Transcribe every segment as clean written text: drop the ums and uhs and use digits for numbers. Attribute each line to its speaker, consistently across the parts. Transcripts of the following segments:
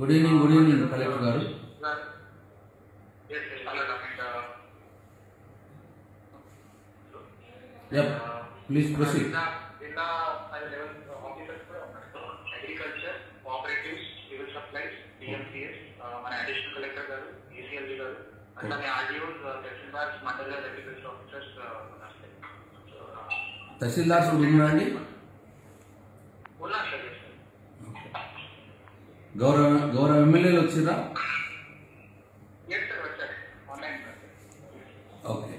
Speaker 1: Good evening collector గారు. Please proceed.
Speaker 2: Agriculture, cooperatives, civil supplies, PMCS, మన additional collector గారు, ఈసీఎల్జీ గారు, అట్లానే ఆర్డీఓస్, తహసీల్దార్స్, మండల అగ్రికల్చర్ ఆఫీసర్స్
Speaker 1: తహసీల్దార్స్ ఉన్నారండి?
Speaker 2: ఉన్నారు సార్.
Speaker 1: గౌరవ ఎమ్మెల్యేలు వచ్చిరా?
Speaker 2: సార్ వచ్చారు ఆన్లైన్.
Speaker 1: ఓకే,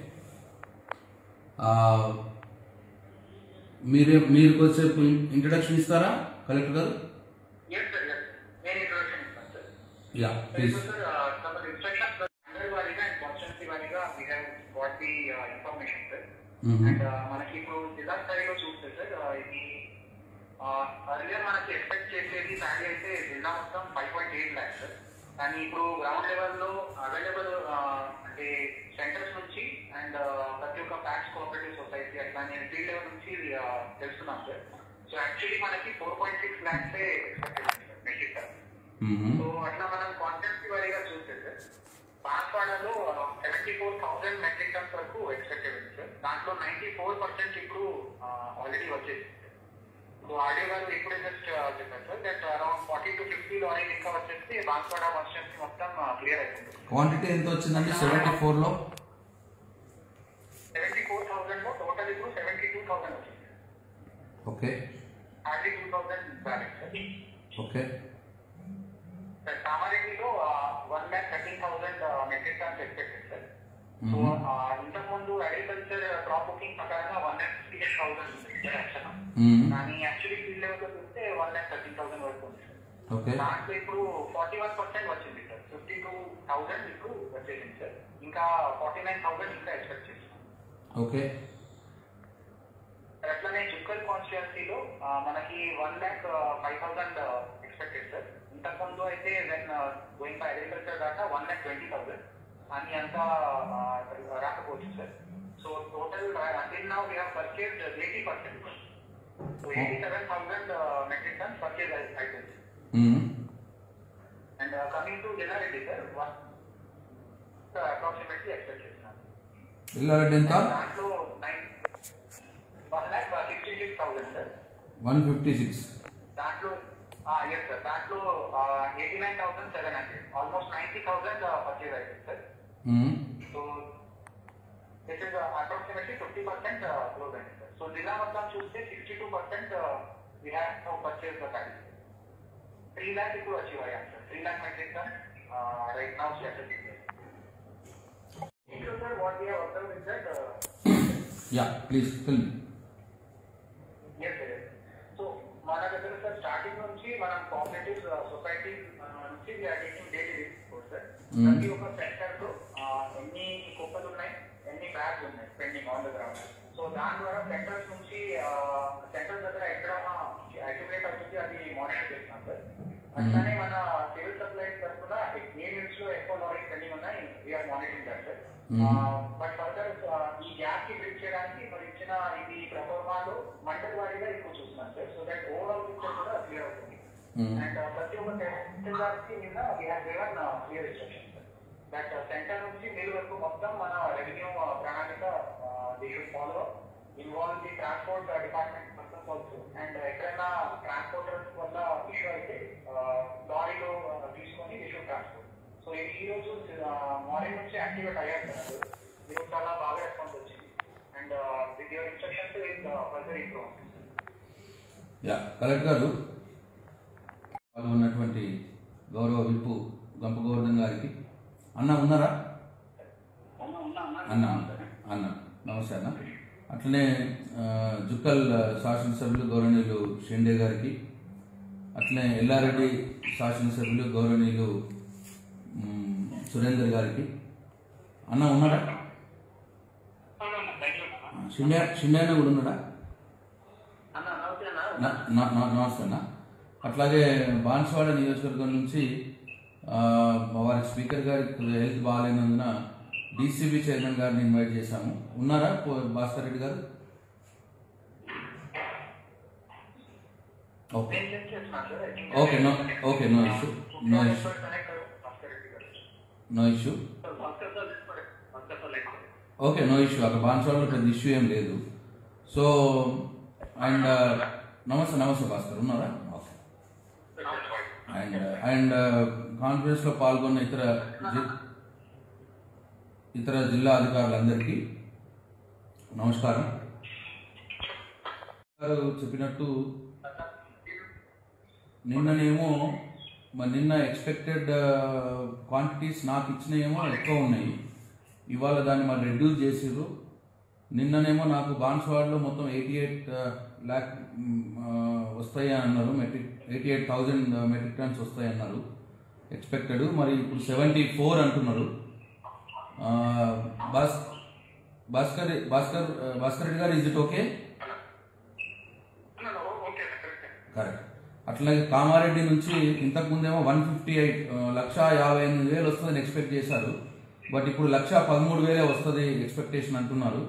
Speaker 1: మీరు కొంచెంసేపు ఇంట్రడక్షన్ ఇస్తారా కలెక్టర్ గారు? Yeah please.
Speaker 2: మనకి ఇప్పుడు జిల్లా స్థాయిలో చూస్తే సార్, ఇది అర్లియర్ మనకి ఎక్స్పెక్ట్ చేసేది శాలరీ అయితే జిల్లా మొత్తం 5.8 lakhs సార్. కానీ ఇప్పుడు గ్రౌండ్ లెవెల్లో అవైలబుల్ అంటే సెంటర్స్ నుంచి అండ్ ప్రతి ఒక్క ఫ్యాక్స్ కోఆపరేటివ్ సొసైటీ అట్లానే ఫీల్డ్ లెవెల్ నుంచి తెలుస్తున్నాం సార్. సో యాక్చువల్లీ మనకి 4.6 lakhs expected sir metric ton. So అట్లా మనం కాన్స్టెన్సీ వారీగా చూస్తే సార్, బాన్స్వాడలో 74,000 మెట్రిక్ టన్స్ వరకు ఎక్స్పెక్టెడ్ ఉంది సార్. దాంట్లో 94% ఇప్పుడు ఆల్రెడీ వచ్చేసింది. సో ఆడియో గారు ఇప్పుడే జస్ట్ చెప్పారు సార్ దట్ అరౌండ్ 40 to 50 లారీలు ఇంకా వచ్చేసి బాన్స్వాడ కాన్స్టెన్సీ మొత్తం క్లియర్ అయిపోతుంది.
Speaker 1: క్వాంటిటీ ఎంత వచ్చిందండి 74లో?
Speaker 2: 74,000 లో టోటల్ ఇప్పుడు 72,000 వచ్చింది.
Speaker 1: Okay,
Speaker 2: hardly 2,000 balance sir.
Speaker 1: Okay.
Speaker 2: కామారెడ్డిలో 1,13,000 metric tons expected sir. So ఇంతకుముందు అగ్రికల్చర్ క్రాప్ బుకింగ్ ప్రకారంగా 1,68,000 కానీ యాక్చువల్లీ ఫీల్డ్ లెవెల్ లో చూస్తే 1,13,000 వరకు ఉంది సార్. దాంట్లో ఇప్పుడు 41% వచ్చింది సార్. 52,000 ఇప్పుడు వచ్చేసింది సార్. ఇంకా 49,000 ఇంకా ఎక్స్పెక్ట్ చేస్తున్నాం.
Speaker 1: ఓకే.
Speaker 2: అట్లనే జుక్కల్ కాన్స్టిట్యుయెన్సీలో మనకి 1,05,000 ఎక్స్పెక్టెడ్ సార్. ఇంతకుముందు అయితే వెన్ గోయింగ్ బై అగ్రికల్చర్ దాకా 1,20,000 అని అంతా రాకపోవచ్చు sir. So total until now we have purchased 80%. So 87,000 metric tons purchase items. And coming to Jennareddy sir, approximately expect చేస్తున్నాను.
Speaker 1: Jennareddy ఎంత?
Speaker 2: దాంట్లో 1,66,000 సార్.
Speaker 1: 156.
Speaker 2: దాంట్లో yes sir, దాంట్లో 89,700, almost 90,000 purchase items sir. So this is approximately 50% close items sir. So జిల్లా మొత్తం చూస్తే 62% we have to purchase the package. 3 lakh ఇప్పుడు achieve అయ్యాం sir. 3 lakh metric ton right now status is there. So sir, what we have observed is that
Speaker 1: yeah, please tell me.
Speaker 2: yes sir. So మన దగ్గర sir starting నుంచి మనం cooperative society నుంచి we are taking daily reports sir. ప్రతి ఒక్క sector లో ఎన్ని కుప్పలు ఉన్నాయి, ఎన్ని బ్యాగ్స్ ఉన్నాయి pending on the ground. So దాని ద్వారా సెంటర్స్ నుంచి సెంటర్స్ దగ్గర ఎక్కడ అక్యుమిలేట్ అవుతుంది అది మానిటర్ చేస్తున్నాం సార్. అట్లానే మన సివిల్ సప్లైస్ తరఫున ఏ యూనిట్స్ లో ఎక్కువ లారీస్ పెండింగ్ ఉన్నాయి we are monitoring sir. But further ఈ గ్యాప్ కి బ్రిడ్జ్ చేయడానికి మరి ఇచ్చిన ఇది ప్రపోర్మాలో మండల్ వారీగా ఎక్కువ చూస్తున్నాం sir. So that overall picture కూడా క్లియర్ అవుతుంది. అండ్ ప్రతి ఒక్క తహసీల్దార్కి నిన్న we have given clear instruction sir that centre నుంచి మిల్ వరకు మొత్తం మన రెవెన్యూ ప్రణాళిక they should follow, involve the transport department persons also. And ఎక్కడైనా ట్రాన్స్పోర్టర్స్ వల్ల ఇష్యూ అయితే లారీలో తీసుకొని దే షుడ్ ట్రాన్స్పోర్ట్. సో ఈ రోజు మార్నింగ్ నుంచి యాక్టివేట్ అయ్యారు సార్. మీరు చాలా బాగా రెస్పాన్స్ వచ్చింది. And with your instructions with further improve.
Speaker 1: Yeah collector గారు, ఉన్నటువంటి గౌరవ విప్పు గంప గోవర్ధన్ గారికి అన్న ఉన్నారా? అన్న అన్న నమస్తే అన్న. అట్లనే జుక్కల్ శాసనసభ్యులు గౌరవనీయులు షిండే గారికి, అట్లనే ఎల్లారెడ్డి శాసనసభ్యులు గౌరవనీయులు సురేందర్ గారికి అన్న ఉన్నారా? షిండే కూడా ఉన్నాడా? నమస్తే అన్న. అట్లాగే బాన్స్వాడ నియోజకవర్గం నుంచి వారి స్పీకర్ గారికి హెల్త్ బాగాలేనందున డీసీబీ చైర్మన్ గారిని ఇన్వైట్ చేశాము. ఉన్నారా భాస్కర్ రెడ్డి గారు? ఓకే
Speaker 2: నేను చెక్ చేస్తున్నాను sir. I think
Speaker 1: okay no issue no issue no issue okay no issue. అక్కడ బాన్స్వాడలో పెద్ద ఇష్యూ ఏం లేదు. సో అండ్ నమస్తే భాస్కర్ ఉన్నారా? ఓకే. అండ్ కాన్ఫరెన్స్ లో పాల్గొన్న ఇతర జిల్లా అధికారులందరికీ నమస్కారం. చెప్పినట్టు నిన్న ఎక్స్పెక్టెడ్ క్వాంటిటీస్ నాకు ఇచ్చినేమో ఎక్కువ ఉన్నాయి. ఇవాళ దాన్ని మరి రెడ్యూస్ చేసిర్రు. నిన్ననేమో నాకు బాన్స్వాడలో మొత్తం 88 lakh వస్తాయి అన్నారు. 88,000 మెట్రిక్ టన్స్ వస్తాయి అన్నారు ఎక్స్పెక్టెడ్. మరి ఇప్పుడు 74 అంటున్నారు. భాస్కర్ రెడ్డి గారు, ఇజ్ ఇట్ ఓకే? కరెక్ట్. అట్లాగే కామారెడ్డి నుంచి ఇంతకు ముందేమో 158,58,000 వస్తుందని ఎక్స్పెక్ట్ చేశారు. బట్ ఇప్పుడు 113,000 వస్తుంది ఎక్స్పెక్టేషన్ అంటున్నారు.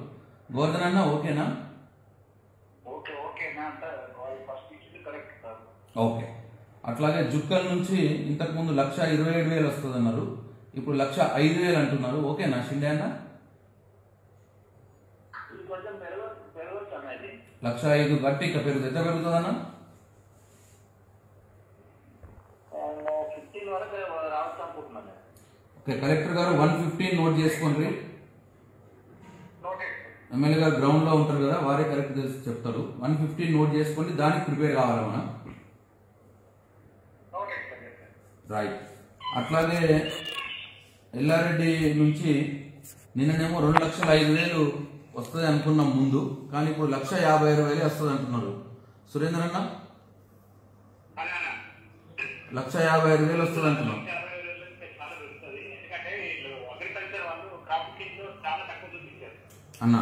Speaker 1: గోవర్ధన్ అన్న ఓకేనా? ఓకే. అట్లాగే జుక్కల్ నుంచి ఇంతకు ముందు 127,000 వస్తుంది అన్నారు. ఇప్పుడు 105,000 అంటున్నారు. ఓకేనా షిండే అన్న? 105,000 గట్టి ఇంకా పెరుగుతుంది. ఎంత పెరుగుతుంది అన్న? ఓకే. కలెక్టర్ గారు 115 నోట్ చేసుకోండి. ఎమ్మెల్యే గారు గ్రౌండ్ లో ఉంటారు కదా, వారే కరెక్ట్ తెలిసి చెప్తారు. 115 నోట్ చేసుకోండి. దానికి ప్రిపేర్ కావాలి మనం. రైట్. అట్లాగే ఎల్లారెడ్డి నుంచి నిన్ననేమో 2,05,000 వస్తుంది అనుకున్నాం ముందు, కానీ ఇప్పుడు 156,000 వస్తుంది అంటున్నారు. సురేంద్ర అన్న 156,000 వస్తుంది అంటున్నాం. అన్న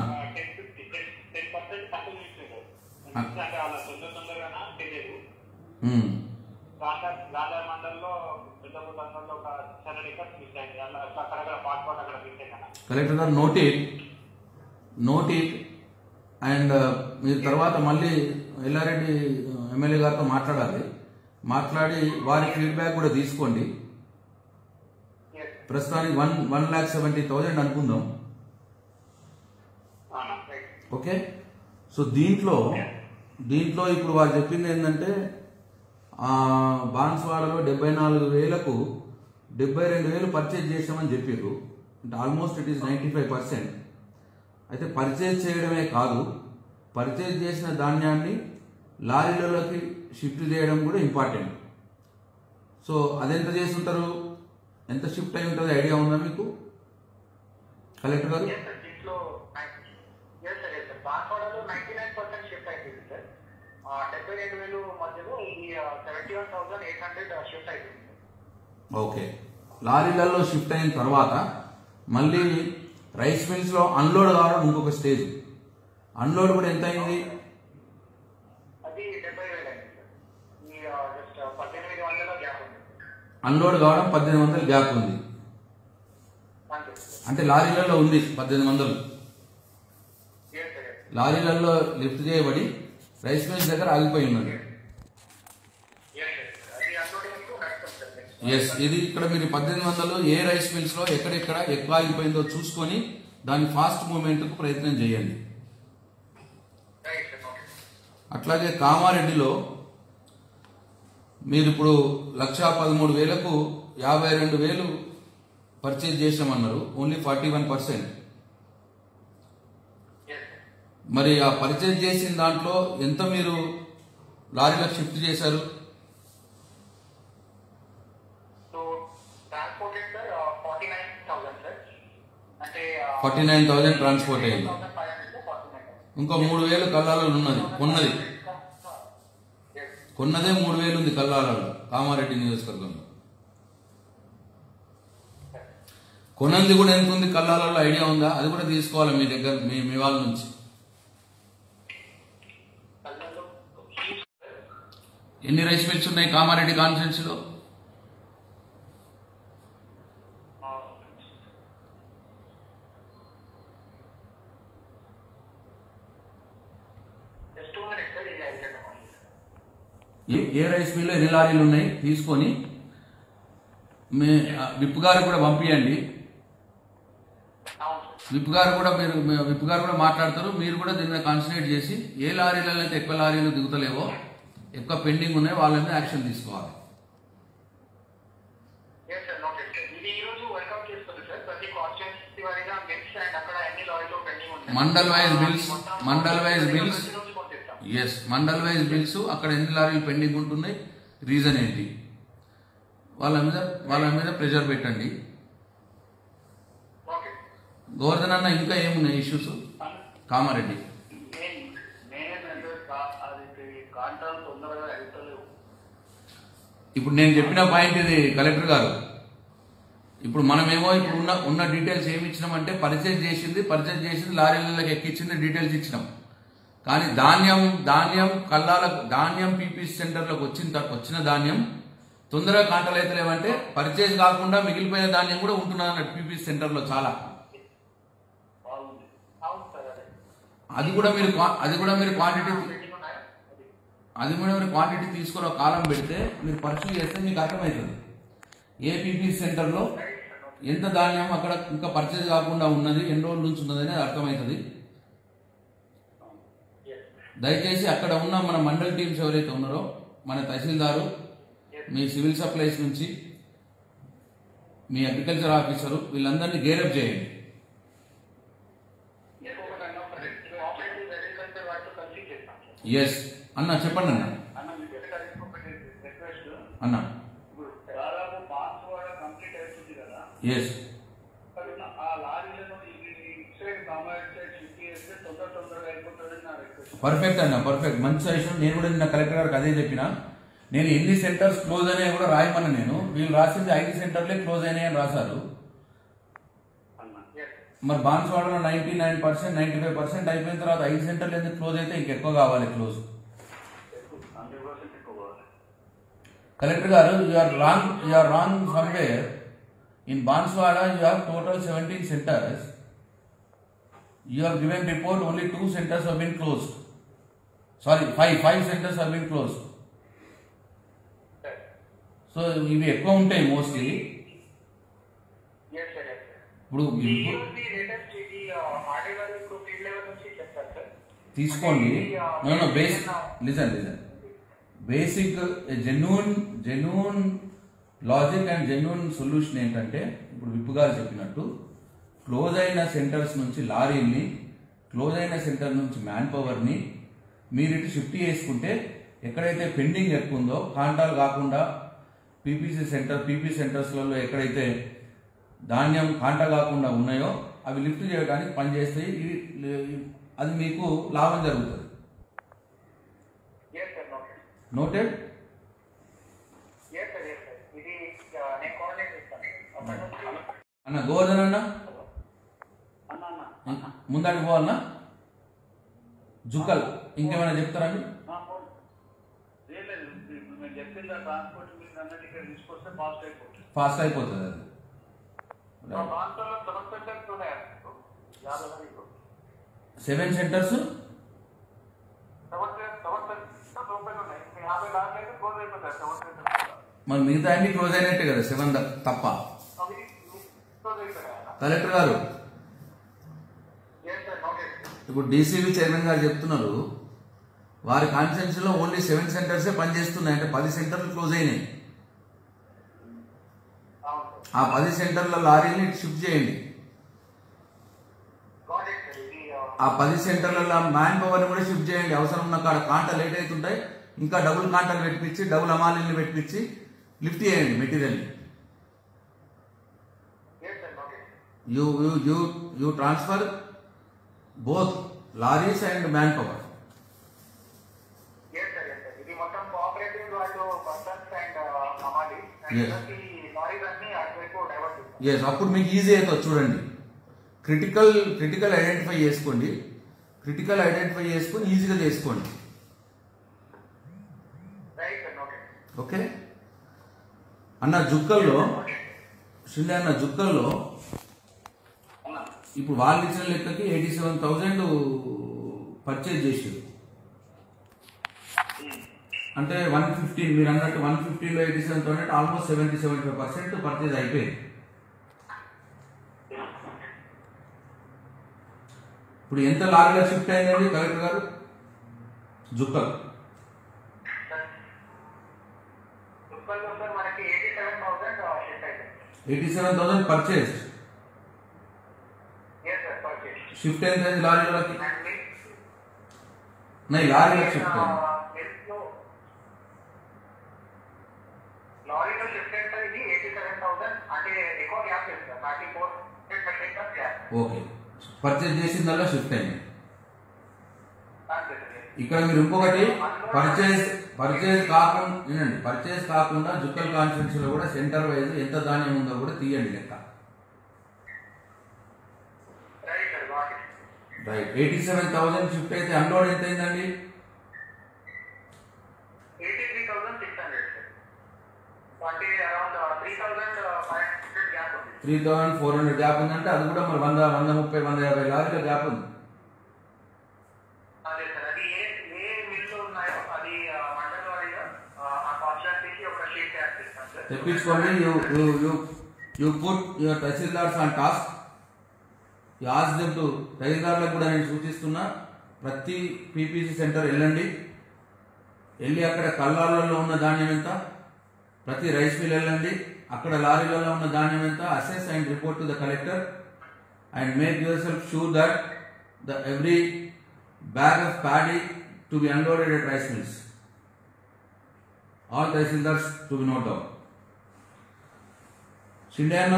Speaker 1: కలెక్టర్ గారు నోట్ ఇట్ అండ్ మీరు తర్వాత మళ్ళీ ఎల్లారెడ్డి ఎమ్మెల్యే గారితో మాట్లాడి వారి ఫీడ్బ్యాక్ కూడా తీసుకోండి. ప్రస్తుతానికి 1,70,000 అనుకుందాం. ఓకే. సో దీంట్లో ఇప్పుడు వారు చెప్పింది ఏంటంటే బాన్స్వాడలో 74,000కు 72,000 పర్చేజ్ చేసామని చెప్పారు. అంటే ఆల్మోస్ట్ ఇట్ ఈస్ 95%. అయితే పర్చేజ్ చేయడమే కాదు, పర్చేజ్ చేసిన ధాన్యాన్ని లారీలలోకి షిఫ్ట్ చేయడం కూడా ఇంపార్టెంట్. సో అదెంత చేసి ఉంటారు, ఎంత షిఫ్ట్ అయి ఉంటుంది ఐడియా ఉందా మీకు కలెక్టర్ గారు? ఓకే. లారీలలో షిఫ్ట్ అయిన తర్వాత మళ్ళీ రైస్ మిల్స్ లో అన్లోడ్ కావడం ఇంకొక స్టేజ్. అన్లోడ్ కూడా ఎంత అయింది? అన్లోడ్ కావడం 1,800 గ్యాప్ ఉంది. అంటే లారీలలో ఉంది 1,800. లారీలలో లిఫ్ట్ చేయబడి రైస్ మిల్స్ దగ్గర ఆగిపోయి ఉన్నది. ఎస్, ఇది ఇక్కడ మీరు 1,800 ఏ రైస్ మిల్స్ లో ఎక్కడెక్కడ ఎక్కువ ఆగిపోయిందో చూసుకొని దాని ఫాస్ట్ మూవ్మెంట్ కు ప్రయత్నం చేయండి. అట్లాగే కామారెడ్డిలో మీరు ఇప్పుడు 113,000కు 52,000 పర్చేజ్ చేసామన్నారు. ఓన్లీ 41%. మరి ఆ పర్చేజ్ చేసిన దాంట్లో ఎంత మీరు లారీలకు షిఫ్ట్ చేశారు? 49,000 ట్రాన్స్పోర్ట్ అయింది. ఇంకో 3,000 కల్లాలలో కొన్నదే 3,000 ఉంది కల్లాలలో కామారెడ్డి నియోజకవర్గంలో. కొనంది కూడా ఎంత ఉంది కల్లాలలో ఐడియా ఉందా? అది కూడా తీసుకోవాలి మీ దగ్గర, మీ వాళ్ళ నుంచి. ఎన్ని రైస్ మిల్స్ ఉన్నాయి కామారెడ్డి కాన్ఫరెన్స్ లో? ఏ రైస్ మిల్లో ఎన్ని లారీలు ఉన్నాయి తీసుకొని విప్ గారు కూడా పంపించండి. విప్ గారు కూడా మాట్లాడతారు. మీరు కూడా దీని మీద కాన్సన్ట్రేట్ చేసి ఏ లారీలలో అయితే ఎక్కువ లారీలు దిగుతలేవో, ఎక్కువ పెండింగ్ ఉన్నాయి, వాళ్ళ మీద యాక్షన్ తీసుకోవాలి. మండల్ వైజ్ బిల్స్ అక్కడ ఎన్ని లారీలు పెండింగ్ ఉంటున్నాయి, రీజన్ ఏంటి, వాళ్ళ మీద ప్రెషర్ పెట్టండి. గోవర్ధన్ అన్న ఇంకా ఏమున్నాయి ఇష్యూస్? కామారెడ్డి ఇప్పుడు నేను చెప్పిన పాయింట్ ఇది కలెక్టర్ గారు. ఇప్పుడు మనమేమో ఇప్పుడు ఉన్న డీటెయిల్స్ ఏమి ఇచ్చినామంటే పర్చేజ్ చేసింది లారీలకు ఎక్కించింది డీటెయిల్స్ ఇచ్చినాం. కానీ ధాన్యం పీపీసీ సెంటర్లకు వచ్చిన ధాన్యం తొందరగా కాంటలు అయితే లేవంటే పర్చేజ్ కాకుండా మిగిలిపోయిన ధాన్యం కూడా ఉంటున్నది అన్నట్టు పీపీసీ సెంటర్లో చాలా. అది కూడా మీరు క్వాంటిటీ తీసుకుని ఒక కాలం పెడితే మీరు పర్సూ చేస్తే మీకు అర్థమవుతుంది ఏ పీపీసీ సెంటర్లో ఎంత ధాన్యం అక్కడ ఇంకా పర్చేజ్ కాకుండా ఉన్నది, ఎన్ని రోజుల నుంచి ఉన్నది అనేది అర్థమవుతుంది. దయచేసి అక్కడ ఉన్న మన మండల్ టీమ్స్ ఎవరైతే ఉన్నారో, మన తహసీల్దారు, మీ సివిల్ సప్లైస్ నుంచి మీ అగ్రికల్చర్ ఆఫీసరు, వీళ్ళందరినీ గేరప్ చేయండి. ఎస్ అన్న చెప్పండి అన్న. ఎస్ పర్ఫెక్ట్ అన్న, పర్ఫెక్ట్, మంచి సజెషన్. నేను కూడా నిన్న కలెక్టర్ గారికి అదే చెప్పిన. నేను ఎన్ని సెంటర్స్ క్లోజ్ అయినాయి కూడా రాయమన్నా. వీళ్ళు రాసింది 5 సెంటర్లే క్లోజ్ అయినాయి అని రాశారు. మరి బాన్స్వాడలో 99%, 95% అయిపోయిన తర్వాత 5 సెంటర్లు ఎందుకు క్లోజ్ అయితే ఇంకెక్కువ కావాలి close? Collector garu, you are wrong somewhere. In Banswada you have total 17 centers. You have given report only 2 centers have been closed. Sorry, 5 centers have been closed. So ఇవి ఎక్కువ ఉంటాయి మోస్ట్లీ. ఇప్పుడు తీసుకోండి. Basic genuine logic and genuine solution ఏంటంటే, ఇప్పుడు విప్పు గారు చెప్పినట్టు close అయిన సెంటర్స్ నుంచి లారీల్ని, క్లోజ్ అయిన సెంటర్ నుంచి మ్యాన్ పవర్ని మీరు ఇటు షిఫ్ట్ చేసుకుంటే ఎక్కడైతే పెండింగ్ ఎక్కువ ఉందో, కాంటాలు కాకుండా పీపీసీ సెంటర్స్లలో ఎక్కడైతే ధాన్యం కాంట కాకుండా ఉన్నాయో అవి లిఫ్ట్ చేయడానికి పనిచేస్తాయి. అది మీకు లాభం జరుగుతుంది. నోటెడ్. అన్న గోవర్ధన్ అన్న ముందడికి పోవాలన్నా? జుక్కల్ ఇంకేమైనా చెప్తారండి? ఫాస్ట్ అయిపోతుంది అది. 7 సెంటర్స్ మరి మిగతా అన్ని క్లోజ్ అయినట్టే కదా, 7 తప్ప. కలెక్టర్ గారు, ఇప్పుడు డీసీబీ చైర్మన్ గారు చెప్తున్నారు వారి కాన్స్టిట్యూన్సీ లో ఓన్లీ 7 సెంటర్సే పనిచేస్తున్నాయి, అంటే 10 సెంటర్లు క్లోజ్ అయినాయి. ఆ 10 సెంటర్ల లారీని షిఫ్ట్ చేయండి. ఆ 10 సెంటర్ల మ్యాన్ పవర్ ని కూడా షిఫ్ట్ చేయండి. అవసరం ఉన్న కాడ కాంట లేట్ అవుతుంటాయి, ఇంకా డబుల్ కాంటాలు పెట్టించి డబుల్ అమాలీని పెట్టించి లిఫ్ట్ చేయండి material. You transfer both lorries and manpower.
Speaker 2: Yes sir, yes sir. ఇది మొత్తం కోఆపరేటివ్ వాళ్ళు పర్సన్స్ అండ్ అమాలి అండ్ ఈ లారీస్ అన్ని అటువైపు డైవర్ట్ చేస్తారు.
Speaker 1: yes, అప్పుడు మీకు ఈజీ అవుతుంది. చూడండి, క్రిటికల్ ఐడెంటిఫై చేసుకోండి. ఈజీగా చేసుకోండి.
Speaker 2: రైట్ సర్, ఓకే
Speaker 1: ఓకే అన్న. షిండే అన్న జుక్కల్లో ఇప్పుడు వాళ్ళు ఇచ్చిన లెక్కకి 87,000 పర్చేజ్ చేసారు. అంటే 115 మీరు అన్నట్టు 115లో 87 తో ఆల్మోస్ట్ 70-75% పర్చేజ్ అయిపోయింది. ఇప్పుడు ఎంత లారీలో షిఫ్ట్ అయిందండి కలెక్టర్ గారు? జుక్కల్ 87,000 పర్చేజ్. షిఫ్ట్ అయింది లారీలోకి? नहीं లారీలో షిఫ్ట్ అయింది.
Speaker 2: లారీలో షిఫ్ట్ అయితే ఇది 87,000 అంటే ఎక్కువ గ్యాప్ లేదు సార్. 34% గ్యాప్.
Speaker 1: ఓకే, పర్చేజ్ చేసిందల్లా షిఫ్ట్ అయింది. ఇక్కడ మీరు ఇంకొకటి పర్చేజ్ కాకుండా జుక్కల్ కాన్ఫరెన్స్ లో కూడా సెంటర్ వైజ్ ఎంత ధాన్యం ఉందో కూడా తీయండి లెక్క. రైట్, 87,000 షిఫ్ట్ అయితే అన్లోడ్ ఎంత అయిందండి? 3,400 గ్యాప్ ఉందంటే అది కూడా మరి 130-150 లారీల గ్యాప్ ఉంది. తెప్పించుకోండి. You put your tahsildars on task. తహసీల్దార్లకు కూడా నేను సూచిస్తున్నా, ప్రతి పీపీసీ సెంటర్ వెళ్ళండి, వెళ్ళి అక్కడ కల్లాలలో ఉన్న ధాన్యం ఎంత, ప్రతి రైస్ మిల్ వెళ్ళండి, అక్కడ లారీలలో ఉన్న ధాన్యం ఎంత, assess and report to the collector and make yourself sure that the every bag of paddy to be unloaded at rice mills. All tahsildars to be note down. Shinde అన్న,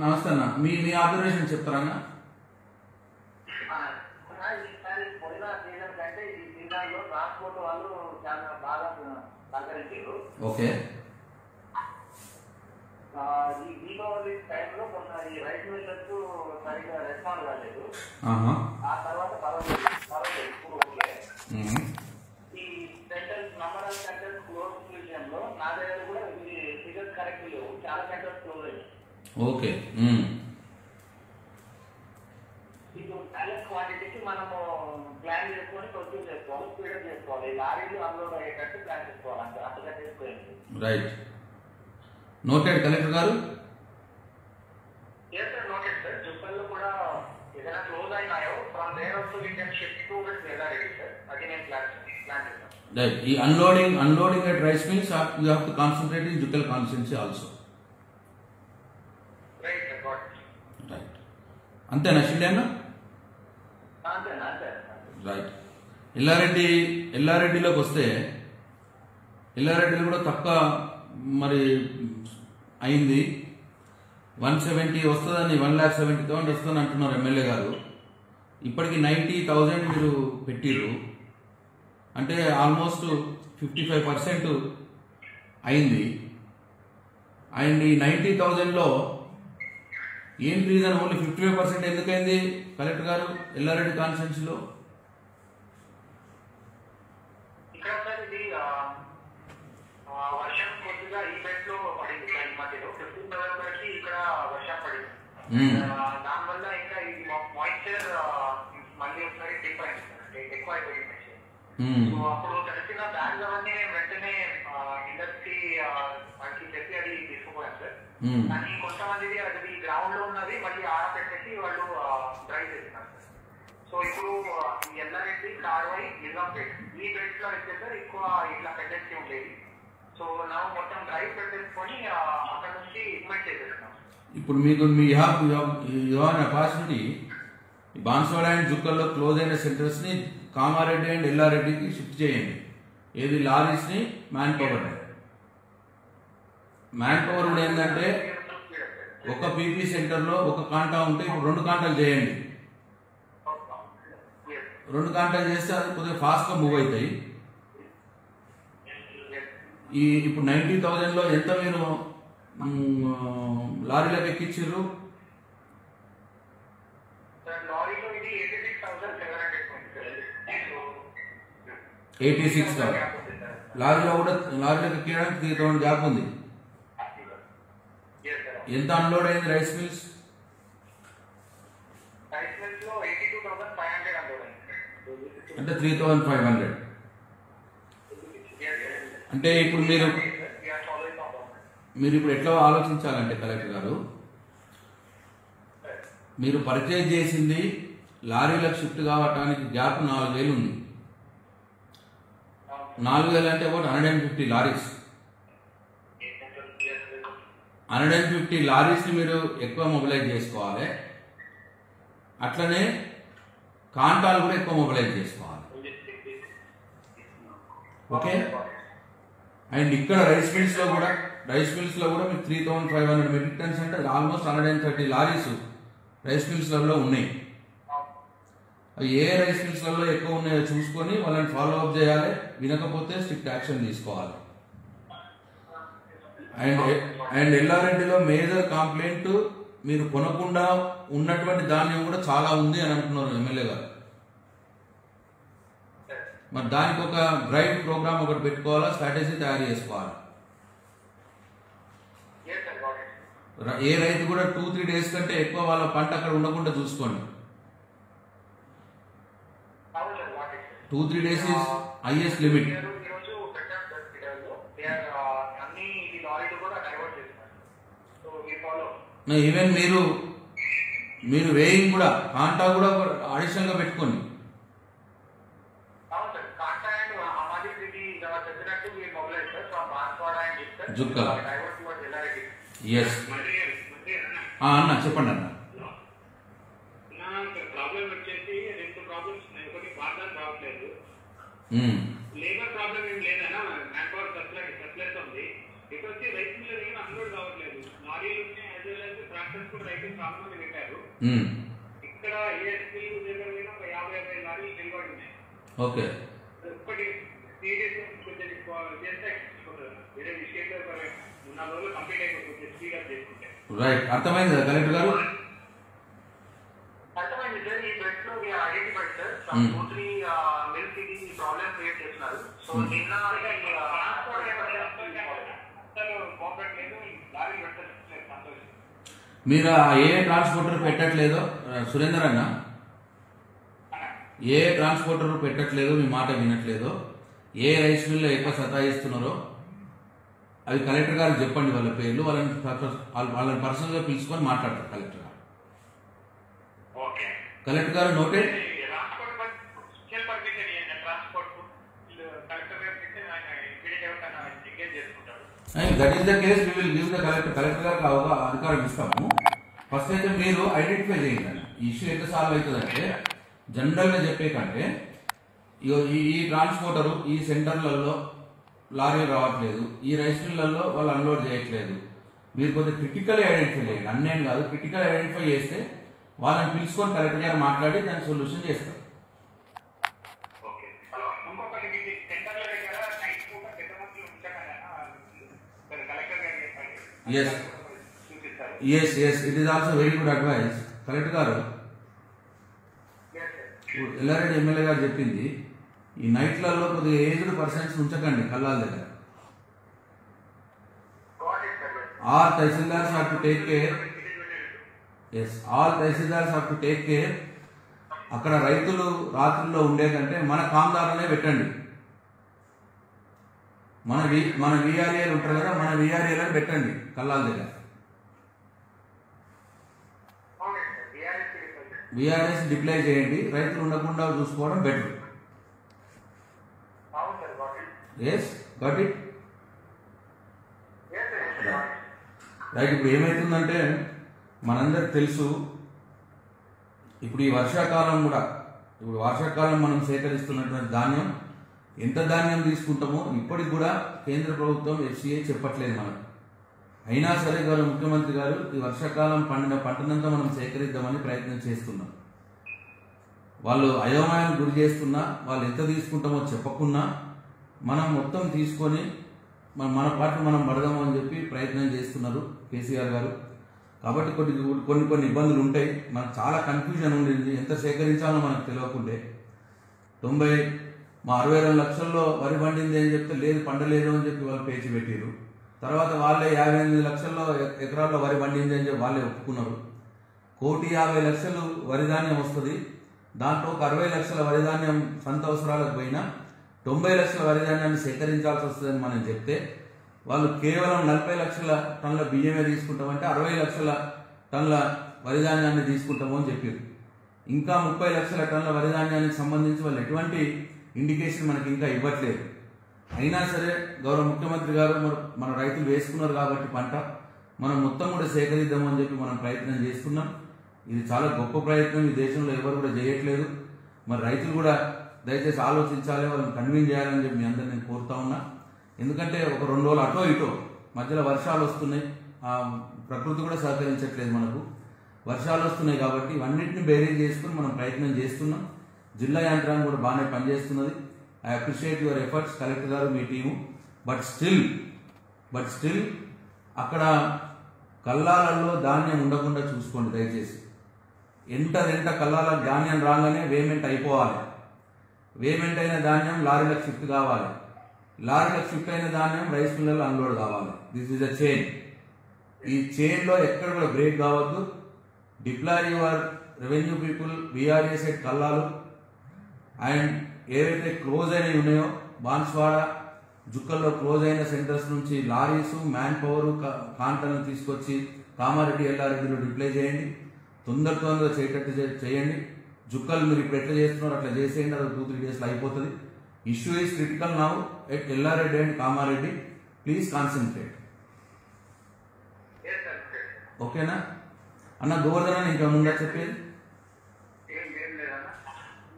Speaker 1: నమస్తే అన్న, మీ ఆబ్జర్వేషన్ చెప్తారా అన్న? ఓకే,
Speaker 2: ఈ దీపావళి టైంలో కొంత ఈ రైస్ మిల్లర్స్ సరిగ్గా రెస్పాండ్ కాలేదు. ఆ తర్వాత పర్వాలేదు ఇప్పుడు ఓకే. ఈ centres number of centres close విషయంలో నా దగ్గర కూడా ఫిగర్స్ కరెక్ట్ లేవు, చాలా సెంటర్స్ క్లోజ్ అయ్యాయి.
Speaker 1: ఓకే,
Speaker 2: ఇప్పుడు బ్యాలెన్స్ క్వాంటిటీకి మనము ప్లాన్ చేసుకొని ప్రొడ్యూస్ చేసుకోవాలి, స్పీడప్ చేసుకోవాలి, లారీలు అన్లోడ్ అయ్యేటట్టు ప్లాన్ చేసుకోవాలి. అంతగా చేసుకోండి.
Speaker 1: రైట్, నోటెడ్ కలెక్టర్ గారు.
Speaker 2: Noted sir. జుక్కల్లో కూడా ఏదైనా క్లోజ్ అయినాయో from there also we can shift to ready sir. అది నేను ప్లాన్ చేస్తాను.
Speaker 1: రైట్, ఈ unloading at rice mills you have to concentrate in Jukkal constituency also.
Speaker 2: Right sir, got it.
Speaker 1: Right, అంతేనా షిండే అన్న?
Speaker 2: అంతేనా?
Speaker 1: రైట్. ఎల్లారెడ్డిలోకి వస్తే ఎల్లారెడ్డిలో కూడా తక్కువ మరి అయింది. 170 వస్తుందని 1,70,000 వస్తుందని అంటున్నారు ఎమ్మెల్యే గారు. ఇప్పటికి 90,000 మీరు పెట్టిర్రు అంటే ఆల్మోస్ట్ 55% అయింది. అండ్ ఈ 90,000లో ఏం reason only 55% ఎందుకైంది collector garu Yellareddy కాన్స్టిట్యుయెన్సీలో?
Speaker 2: వర్షం కొద్దిగా ఈ బెల్ట్ లో పడింది ఈ మధ్యలో 15 నవంబర్కి ఇక్కడ వర్షం పడింది. దానివల్ల ఇంకా ఈ మాయిశ్చర్ మళ్ళీ ఒకసారి డిప్ అయింది, అంటే ఎక్కువ అయిపోయింది. సో అప్పుడు తెలిసిన బ్యాగ్స్ అవన్నీ వెంటనే ఇండస్ట్రీ మనకి చెప్పి అది తీసుకుపోయాను సార్. కానీ కొంతమంది అది గ్రౌండ్ లో ఉన్నది మళ్ళీ ఆరపెట్టేసి వాళ్ళు డ్రై చేసినారు సార్. సో ఇప్పుడు ఈ ఎల్లారెడ్డి, కార్వై, నిజాంపేట్ ఈ బెల్ట్ లో అయితే సార్ ఎక్కువ ఇట్లా పెండెన్సీ ఉండేది. సో నా మొత్తం డ్రైవ్ పెట్టేసుకొని అక్కడ నుంచి ఇన్వైట్ చేసేస్తున్నాం.
Speaker 1: ఇప్పుడు మీకు మీ అపార్చునిటీ బాన్స్వాడ అండ్ జుక్కల్లో క్లోజ్ అయిన సెంటర్స్ ని కామారెడ్డి అండ్ ఎల్లారెడ్డికి షిఫ్ట్ చేయండి. ఏది లారీస్ ని మ్యాన్ పవర్ కూడా ఏంటంటే ఒక పీపీ సెంటర్ లో ఒక కాంటా ఉంటే ఇప్పుడు 2 కాంటాలు చేయండి. 2 కాంటాలు చేస్తే అది కొద్దిగా ఫాస్ట్ గా మూవ్ అవుతాయి. ఇప్పుడు 90,000లో ఎంత మీరు లారీలకు ఎక్కించారు?
Speaker 2: లారీలో ఇది 86,700.
Speaker 1: 86,000 లారీలోకి ఎక్కడానికి 3,000 గ్యాప్ ఉంది. ఎంత అన్లోడ్ అయింది రైస్ మిల్స్?
Speaker 2: రైస్ మిల్స్ లో 82,500 అన్లోడ్ అయింది.
Speaker 1: అంటే 3,500. అంటే ఇప్పుడు మీరు ఇప్పుడు ఎట్లా ఆలోచించాలంటే కలెక్టర్ గారు, మీరు పర్చేజ్ చేసింది లారీలకు షిఫ్ట్ కావటానికి గ్యాప్ 4,000 ఉంది. 4,000 అంటే ఒకటి 150 లారీస్. 150 లారీస్ని మీరు ఎక్కువ మొబిలైజ్ చేసుకోవాలి. అట్లనే కాంటాలు కూడా ఎక్కువ మొబిలైజ్ చేసుకోవాలి. ఓకే. అండ్ ఇక్కడ రైస్ మిల్స్ లో కూడా మీకు 3,500 మెట్రిక్ టన్స్ అంటే ఆల్మోస్ట్ 130 లారీస్ రైస్ మిల్స్లలో ఉన్నాయి. అవి ఏ రైస్ మిల్స్లలో ఎక్కువ ఉన్నాయో చూసుకొని వాళ్ళని ఫాలో అప్ చేయాలి. వినకపోతే స్ట్రిక్ట్ యాక్షన్ తీసుకోవాలి. అండ్ ఎల్లారెడ్డిలో మేజర్ కంప్లైంట్ మీరు కొనకుండా ఉన్నటువంటి ధాన్యం కూడా చాలా ఉంది అని అంటున్నారు ఎమ్మెల్యే గారు. మరి దానికి ఒక డ్రైవ్ ప్రోగ్రామ్ ఒకటి పెట్టుకోవాలా, స్ట్రాటజీ తయారు చేసుకోవాలి. ఏ రైతు కూడా 2-3 డేస్ కంటే ఎక్కువ వాళ్ళ పంట అక్కడ ఉండకుండా చూసుకోండి. 2-3 days is highest limit. Even మీరు వేయింగ్ కూడా కాంటా కూడా అడిషనల్ గా పెట్టుకోండి. జుక్కల ఎస్ అన్న చెప్పండి అన్న.
Speaker 2: ప్రాబ్లం వచ్చేసి 2 ప్రాబ్లమ్స్ ఉన్నాయి. ఒకటి బార్డర్ రావట్లేదు, లేబర్ ప్రాబ్లం ఏం లేదన్నా, మ్యాన్ పవర్ సప్లైస్ ఉంది. ఇకొచ్చి రైస్ మిల్ ఏమి అన్లోడ్ కావట్లేదు. లారీలు ఉన్నాయి, యాజ్ వెల్ యాజ్ ట్రాక్టర్స్ కూడా రైతులు చాలా మంది పెట్టారు. ఇక్కడ ఏఎస్పీ దగ్గర ఒక 50-60 లారీలు నిలబడి ఉన్నాయి.
Speaker 1: ఓకే.
Speaker 2: ఇప్పటి 3 డేస్ కొంచెం చేస్తే వేరే విషయంలో 4 రోజులు కంప్లీట్ అయిపోతుంది స్పీడప్ చేసుకుంటే.
Speaker 1: రైట్, అర్థమైంది కదా కలెక్టర్ గారు?
Speaker 2: అర్థమైంది సార్. ఈ బెడ్ లో ఐడెంటిఫైడ్ సార్ 2-3 మిల్క్ ఇది ప్రాబ్లమ్ క్రియేట్ చేస్తున్నారు. సో నిన్న
Speaker 1: మీరు ఏ ట్రాన్స్పోర్టర్ పెట్టట్లేదో సురేందర్ అన్న, ఏ ట్రాన్స్పోర్టర్ పెట్టట్లేదో, మీ మాట వినట్లేదో, ఏ రైస్ మిల్లో ఎక్కువ సతాయిస్తున్నారో అవి కలెక్టర్ గారు చెప్పండి. వాళ్ళ పేర్లు వాళ్ళని పర్సనల్ గా పిలుచుకొని మాట్లాడతారు కలెక్టర్ గారు. కలెక్టర్ గారు noted. That is the case. We will give the collector గారికి అధికారం ఇస్తాము. ఫస్ట్ అయితే మీరు ఐడెంటిఫై చేయండి. ఈ ఇష్యూ ఎంత సాల్వ్ అవుతుందంటే జనరల్ గా చెప్పే కంటే ఈ ట్రాన్స్పోర్టరు ఈ సెంటర్లలో లారీలు రావట్లేదు, ఈ రైస్ మిల్లలో వాళ్ళు అన్లోడ్ చేయట్లేదు. మీరు కొద్దిగా క్రిటికల్ ఐడెంటిఫై చేయండి. అన్నేం కాదు, క్రిటికల్ ఐడెంటిఫై చేస్తే వాళ్ళని పిలుచుకొని కలెక్టర్ గారు మాట్లాడి దాని సొల్యూషన్ చేస్తారు. Yes it is also very good advice collector garu. Yellareddy MLA గారు చెప్పింది, ఈ నైట్లలో కొద్దిగా ఏజ్డ్ పర్సన్స్ ఉంచకండి కల్లాల దగ్గర. All tahsildars have to take care. All tahsildars have to take care. అక్కడ రైతులు రాత్రుల్లో ఉండే కంటే మన కాందారులనే పెట్టండి. మన విఆర్ఏలు ఉంటారు కదా, మన విఆర్ఏలను పెట్టండి కల్లాల దగ్గర. విఆర్ఎస్ డిప్లై చేయండి. రైతులు ఉండకుండా చూసుకోవడం better. Yes got it. Right. ఇప్పుడు ఏమవుతుందంటే మనందరికి తెలుసు, ఇప్పుడు ఈ వర్షాకాలం కూడా, ఇప్పుడు వర్షాకాలం మనం సేకరిస్తున్నటువంటి ధాన్యం, ఎంత ధాన్యం తీసుకుంటామో ఇప్పటికి కూడా కేంద్ర ప్రభుత్వం FCA చెప్పట్లేదు మనకు. అయినా సరే గారు ముఖ్యమంత్రి గారు ఈ వర్షాకాలం పండిన పంటనంతా మనం సేకరిద్దామని ప్రయత్నం చేస్తున్నాం. వాళ్ళు అయోమయానికి గురి చేస్తున్నా, వాళ్ళు ఎంత తీసుకుంటామో చెప్పకున్నా మనం మొత్తం తీసుకొని మన పాటు మనం పడదాము అని చెప్పి ప్రయత్నం చేస్తున్నారు కేసీఆర్ గారు. కాబట్టి కొన్ని ఇబ్బందులు ఉంటాయి. మనకు చాలా కన్ఫ్యూజన్ ఉండింది, ఎంత సేకరించాలో మనకు తెలియకుండే. 62 లక్షల్లో వరి పండింది అని చెప్తే లేదు, పండలేదు అని చెప్పి వాళ్ళు పేచి పెట్టారు. తర్వాత వాళ్ళే 58 లక్షల్లో ఎకరాల్లో వరి పండింది అని చెప్పి వాళ్ళే ఒప్పుకున్నారు. 1,50,00,000 వరి ధాన్యం వస్తుంది, దాంట్లో ఒక 60 లక్షల వరి ధాన్యం సొంత అవసరాలకు పోయినా 90 లక్షల వరి ధాన్యాన్ని సేకరించాల్సి వస్తుందని మనం చెప్తే వాళ్ళు కేవలం 40 లక్షల టన్నుల బియ్యమే తీసుకుంటామంటే 60 లక్షల టన్నుల వరి ధాన్యాన్ని తీసుకుంటాము అని చెప్పారు. ఇంకా 30 లక్షల టన్నుల వరి ధాన్యానికి సంబంధించి వాళ్ళు ఎటువంటి ఇండికేషన్ మనకి ఇంకా ఇవ్వట్లేదు. అయినా సరే గౌరవ ముఖ్యమంత్రి గారు మన రైతులు వేసుకున్నారు కాబట్టి పంట మనం మొత్తం కూడా సేకరిద్దాము అని చెప్పి మనం ప్రయత్నం చేస్తున్నాం. ఇది చాలా గొప్ప ప్రయత్నం, ఈ దేశంలో ఎవరు కూడా చేయట్లేదు. మరి రైతులు కూడా దయచేసి ఆలోచించాలి, వాళ్ళని కన్విన్స్ చేయాలని చెప్పి మీ అందరిని నేను కోరుతా ఉన్నా. ఎందుకంటే ఒక 2 రోజులు అటో ఇటో మధ్యలో వర్షాలు వస్తున్నాయి, ప్రకృతి కూడా సహకరించట్లేదు, మనకు వర్షాలు వస్తున్నాయి కాబట్టి ఇవన్నింటిని బేరీజ్ చేసుకుని మనం ప్రయత్నం చేస్తున్నాం. జిల్లా యంత్రాంగం కూడా బాగానే పనిచేస్తున్నది. I appreciate your efforts collector గారు, మీ టీము. బట్ స్టిల్ అక్కడ కల్లాలలో ధాన్యం ఉండకుండా చూసుకోండి దయచేసి. ఎంట కల్లాల ధాన్యం రాగానే వేమెంట్ అయిపోవాలి. వేమెంట్ అయిన ధాన్యం లారీలకు షిఫ్ట్ కావాలి. లారీలకు షిఫ్ట్ అయిన ధాన్యం రైస్ మిల్లలో అన్లోడ్ కావాలి. This is a chain. ఈ చైన్లో ఎక్కడ కూడా బ్రేక్ కావద్దు. Deploy your revenue people, VRA set కల్లాలు అండ్ ఏవైతే క్లోజ్ అయినవి ఉన్నాయో బాన్స్వాడ, జుక్కల్లో క్లోజ్ అయిన సెంటర్స్ నుంచి లారీస్, మ్యాన్ పవర్, కాంటలను తీసుకొచ్చి కామారెడ్డి, ఎల్లారెడ్డిలో డిప్లై చేయండి. తొందరగా చేయటట్టు చేయండి. జుక్కలు మీరు ఇప్పుడు ఎట్లా చేస్తున్నారు అట్లా చేసేయండి. అది 2-3 డేస్లో అయిపోతుంది. Issue is critical now at Yellareddy and Kamareddy. Please concentrate. ఓకేనా అన్న? గోవర్ధన్ ఇంకేమైనా ఉందా చెప్పేది?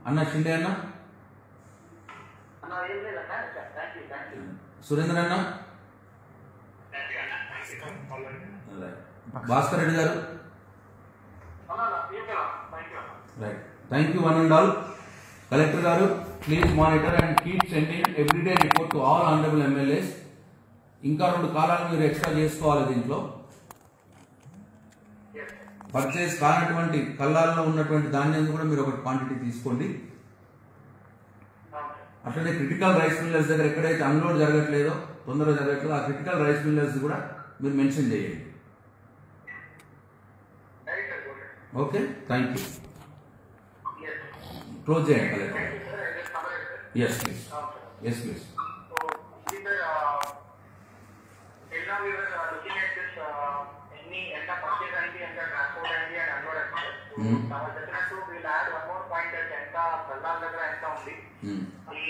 Speaker 1: అన్న షిండే అన్న, సురేంద్ర అన్న, భాస్కర్ రెడ్డి గారు, right. Thank you one and all. Collector గారు, please monitor and keep sending everyday report to all honourable MLAs. ఇంకా 2 కాలాలు మీరు ఎక్స్ట్రా చేసుకోవాలి. దీంట్లో పర్చేస్ కానటువంటి కల్లాల్లో ఉన్నటువంటి ధాన్యాన్ని కూడా మీరు ఒక క్వాంటిటీ తీసుకోండి. అట్లనే క్రిటికల్ రైస్ మిల్లర్స్ దగ్గర ఎక్కడైతే అన్లోడ్ జరగట్లేదో, తొందరగా జరగట్లేదో ఆ క్రిటికల్ రైస్ మిల్లర్స్ కూడా మీరు మెన్షన్ చేయండి. Okay, thank you. క్లోజ్ చేయండి collector. Yes please, yes please.
Speaker 2: చెప్పినట్టు వీళ్ళు యాడ్ 1 more point ఎంత కల్లాల దగ్గర ఎంత ఉంది, ఈ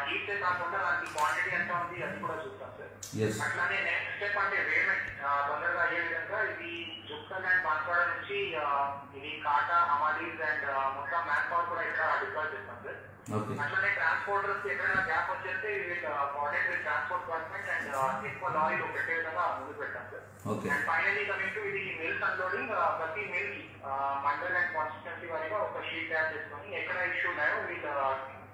Speaker 2: డీప్ కాకుండా దానికి క్వాంటిటీ ఎంత ఉంది అది కూడా చూస్తాం సార్. అట్లానే నెక్స్ట్ స్టెప్ అంటే పేమెంట్ తొందరగా అయ్యే విధంగా ఇది జుక్కల్ అండ్ బాన్స్వాడ నుంచి ఇది కాటా, అమాలీస్ అండ్ మొత్తం మ్యాన్ పవర్ కూడా ఇక్కడ డిప్లాయ్ చేస్తాం సార్. అట్లానే ట్రాన్స్పోర్టర్స్ ఎక్కడైనా గ్యాప్ వచ్చేస్తే వీళ్ళు coordinate with transport department and ఎక్కువ లారీలు పెట్టే విధంగా ముందుకు పెట్టాం sir. And finally coming to ఇది మిల్స్ అన్లోడింగ్, ప్రతి మిల్ మండల్ అండ్ కాన్స్టిట్యున్సీ వారిగా ఒక షీట్ తయారు చేసుకొని ఎక్కడ ఇష్యూ ఉన్నాయో వీళ్ళు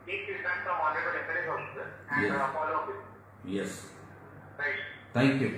Speaker 2: దీనికి రిటర్న్ ఫ్రమ్ ఆల్రెడీ ఎక్కడైతే వస్తుంది and follow up.
Speaker 1: Thank you.